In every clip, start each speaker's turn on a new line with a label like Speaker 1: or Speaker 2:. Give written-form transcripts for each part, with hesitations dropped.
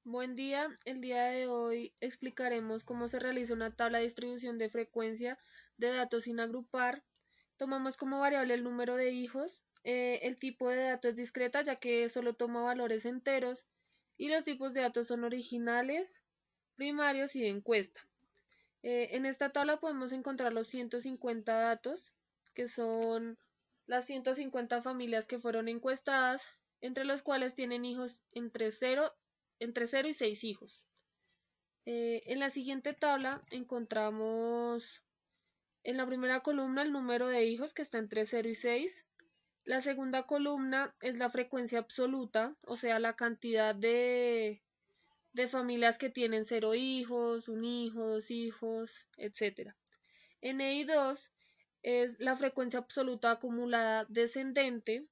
Speaker 1: Buen día, el día de hoy explicaremos cómo se realiza una tabla de distribución de frecuencia de datos sin agrupar. Tomamos como variable el número de hijos, el tipo de dato es discreta ya que solo toma valores enteros y los tipos de datos son originales, primarios y de encuesta. En esta tabla podemos encontrar los 150 datos, que son las 150 familias que fueron encuestadas, entre los cuales tienen hijos entre cero y 6 hijos. En la siguiente tabla encontramos en la primera columna el número de hijos que está entre 0 y 6. La segunda columna es la frecuencia absoluta, o sea, la cantidad de familias que tienen 0 hijos, un hijo, 2 hijos, etc. NI2 es la frecuencia absoluta acumulada descendente.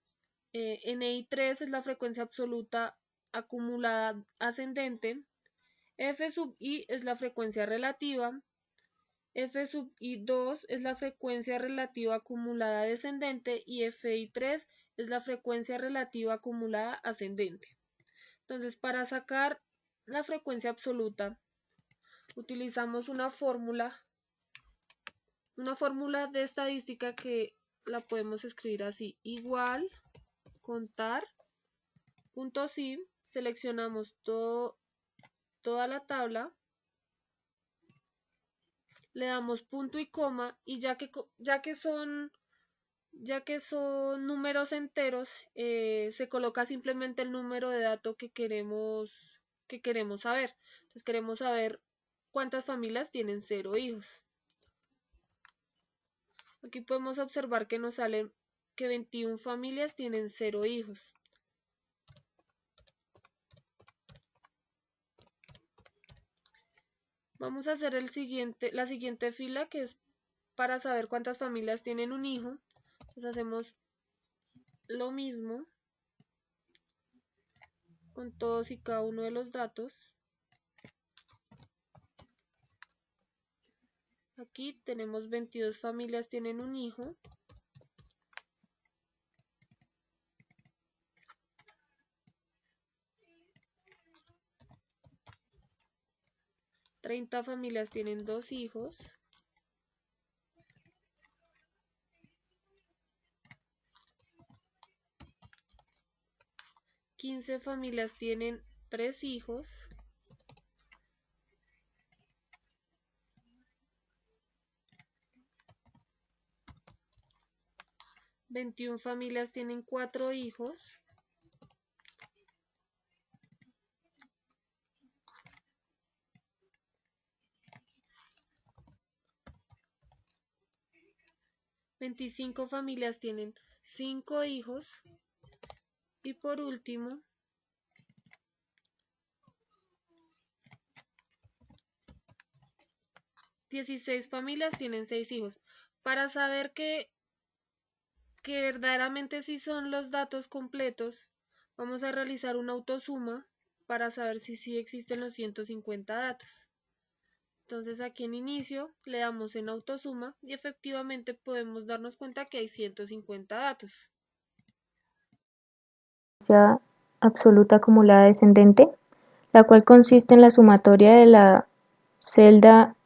Speaker 1: NI3 es la frecuencia absoluta acumulada ascendente. F sub i es la frecuencia relativa. F sub i2 es la frecuencia relativa acumulada descendente y FI3 es la frecuencia relativa acumulada ascendente. Entonces, para sacar la frecuencia absoluta, utilizamos una fórmula de estadística que la podemos escribir así: igual contar punto .si, seleccionamos toda la tabla, le damos punto y coma y ya que son números enteros, se coloca simplemente el número de datos que queremos saber. Entonces queremos saber cuántas familias tienen 0 hijos. Aquí podemos observar que nos salen que 21 familias tienen 0 hijos. Vamos a hacer la siguiente fila, que es para saber cuántas familias tienen un hijo. Entonces hacemos lo mismo con todos y cada uno de los datos. Aquí tenemos 22 familias tienen un hijo. Treinta familias tienen 2 hijos. 15 familias tienen 3 hijos. 21 familias tienen 4 hijos. 25 familias tienen 5 hijos. Y por último, 16 familias tienen 6 hijos. Para saber que verdaderamente sí son los datos completos, vamos a realizar una autosuma para saber si sí existen los 150 datos. Entonces aquí en inicio le damos en autosuma y efectivamente podemos darnos cuenta que hay 150 datos.
Speaker 2: Frecuencia absoluta acumulada descendente, la cual consiste en la sumatoria de la celda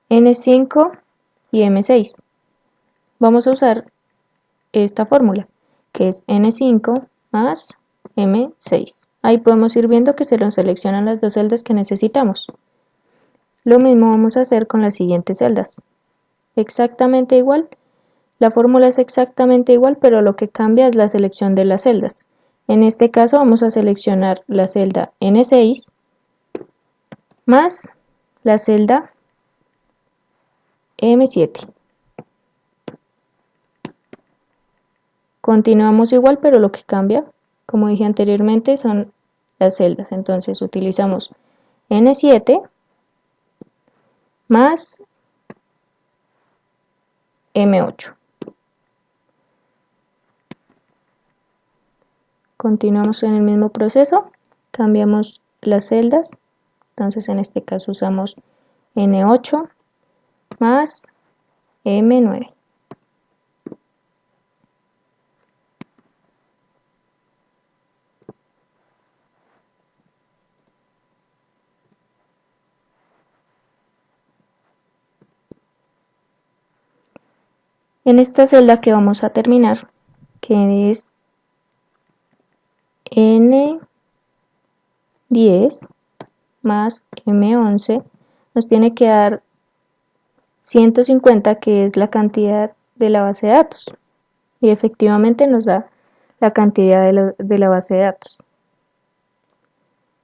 Speaker 2: N5 y M6. Vamos a usar esta fórmula, que es N5 más M6. Ahí podemos ir viendo que se nos seleccionan las dos celdas que necesitamos. Lo mismo vamos a hacer con las siguientes celdas. Exactamente igual. La fórmula es exactamente igual, pero lo que cambia es la selección de las celdas. En este caso vamos a seleccionar la celda N6 más la celda M7. Continuamos igual, pero lo que cambia, como dije anteriormente, son las celdas. Entonces utilizamos N7 más M8. Continuamos en el mismo proceso, cambiamos las celdas. Entonces en este caso usamos N8 más M9. En esta celda que vamos a terminar, que es N10 más M11, nos tiene que dar 150, que es la cantidad de la base de datos. Y efectivamente nos da la cantidad de la base de datos.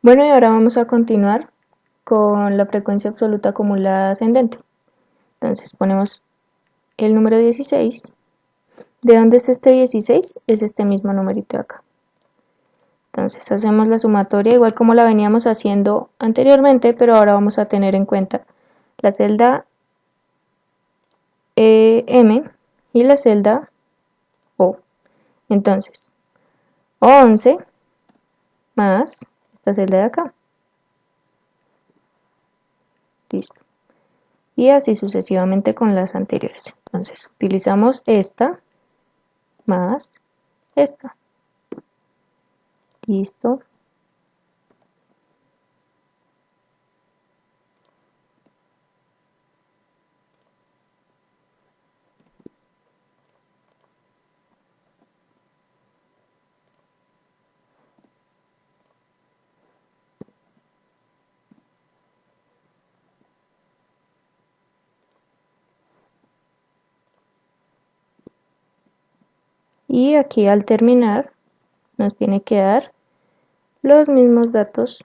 Speaker 2: Bueno, y ahora vamos a continuar con la frecuencia absoluta acumulada ascendente. Entonces ponemos el número 16. ¿De dónde es este 16? Es este mismo numerito de acá. Entonces hacemos la sumatoria igual como la veníamos haciendo anteriormente, pero ahora vamos a tener en cuenta la celda M y la celda O. Entonces, 11 más esta celda de acá. Listo. Y así sucesivamente con las anteriores. Entonces, utilizamos esta más esta. Listo. Y aquí al terminar nos tiene que dar los mismos datos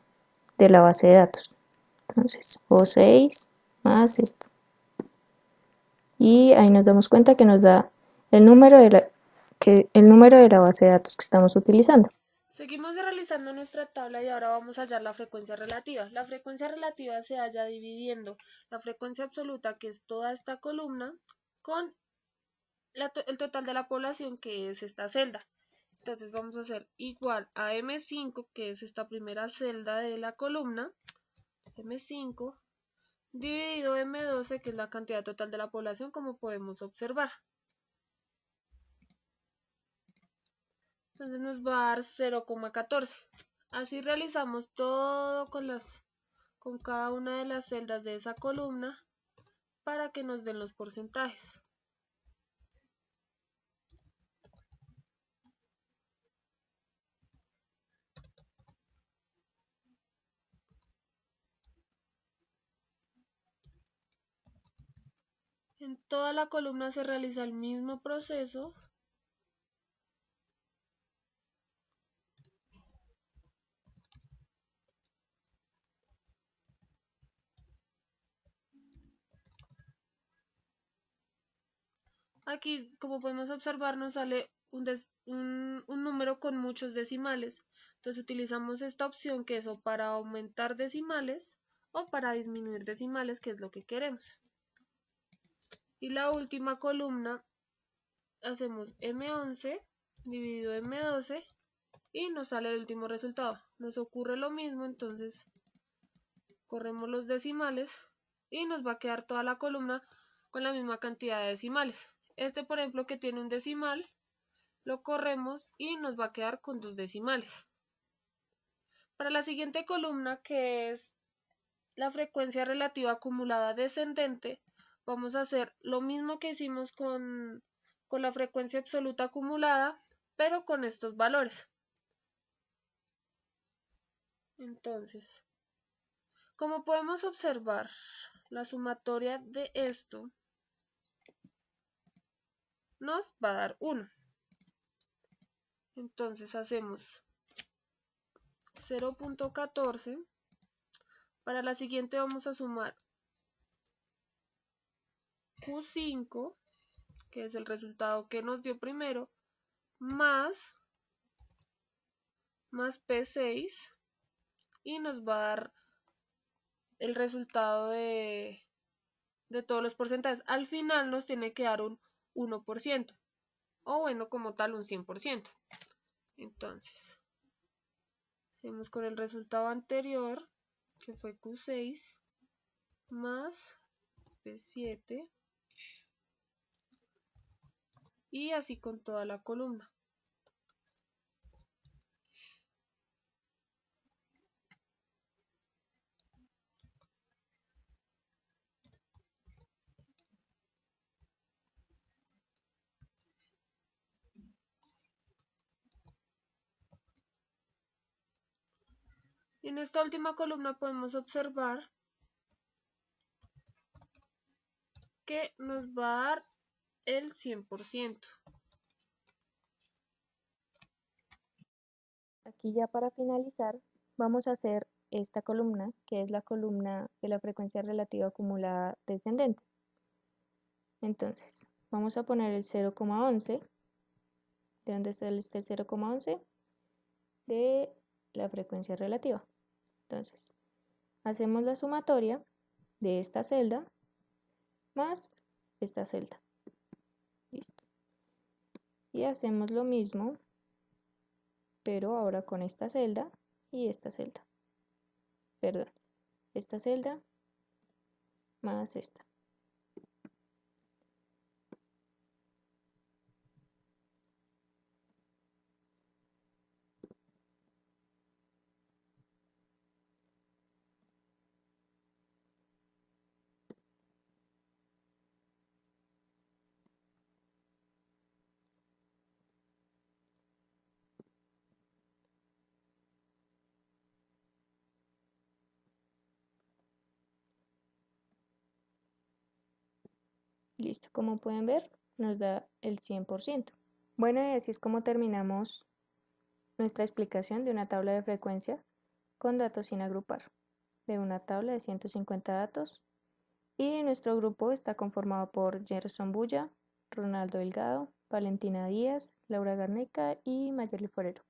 Speaker 2: de la base de datos. Entonces, O6 más esto. Y ahí nos damos cuenta que nos da el número el número de la base de datos que estamos utilizando.
Speaker 1: Seguimos realizando nuestra tabla y ahora vamos a hallar la frecuencia relativa. La frecuencia relativa se halla dividiendo la frecuencia absoluta, que es toda esta columna, con el total de la población, que es esta celda. Entonces vamos a hacer igual a M5, que es esta primera celda de la columna, M5, dividido M12, que es la cantidad total de la población, como podemos observar. Entonces nos va a dar 0,14. Así realizamos todo con cada una de las celdas de esa columna para que nos den los porcentajes. En toda la columna se realiza el mismo proceso. Aquí, como podemos observar, nos sale un número con muchos decimales. Entonces utilizamos esta opción, que es o para aumentar decimales o para disminuir decimales, que es lo que queremos. Y la última columna hacemos M11 dividido M12 y nos sale el último resultado. Nos ocurre lo mismo, entonces corremos los decimales y nos va a quedar toda la columna con la misma cantidad de decimales. Este, por ejemplo, que tiene un decimal, lo corremos y nos va a quedar con 2 decimales. Para la siguiente columna, que es la frecuencia relativa acumulada descendente, vamos a hacer lo mismo que hicimos con la frecuencia absoluta acumulada, pero con estos valores. Entonces, como podemos observar, la sumatoria de esto nos va a dar 1. Entonces hacemos 0.14. Para la siguiente vamos a sumar Q5, que es el resultado que nos dio primero, más P6, y nos va a dar el resultado de todos los porcentajes. Al final nos tiene que dar un 1%, o bueno, como tal un 100%. Entonces, hacemos con el resultado anterior, que fue Q6, más P7, y así con toda la columna. En esta última columna podemos observar que nos va a dar el 100%.
Speaker 2: Aquí ya para finalizar, vamos a hacer esta columna, que es la columna de la frecuencia relativa acumulada descendente. Entonces, vamos a poner el 0,11. ¿De dónde está el 0,11? De la frecuencia relativa. Entonces, hacemos la sumatoria de esta celda más esta celda. Listo. Y hacemos lo mismo, pero ahora con esta celda y esta celda. Perdón, esta celda más esta. Listo, como pueden ver, nos da el 100%. Bueno, y así es como terminamos nuestra explicación de una tabla de frecuencia con datos sin agrupar, de una tabla de 150 datos. Y nuestro grupo está conformado por Gerson Bulla, Ronaldo Delgado, Valentina Díaz, Laura Garneca y Mayerly Forero.